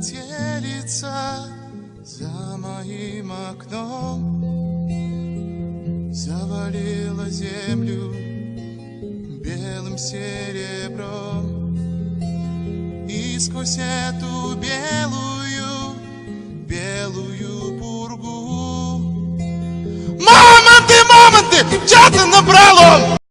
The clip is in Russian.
метелица за моим окном завалила землю белым серебром. И сквозь эту белую пургу мамонты, чё ты набралом?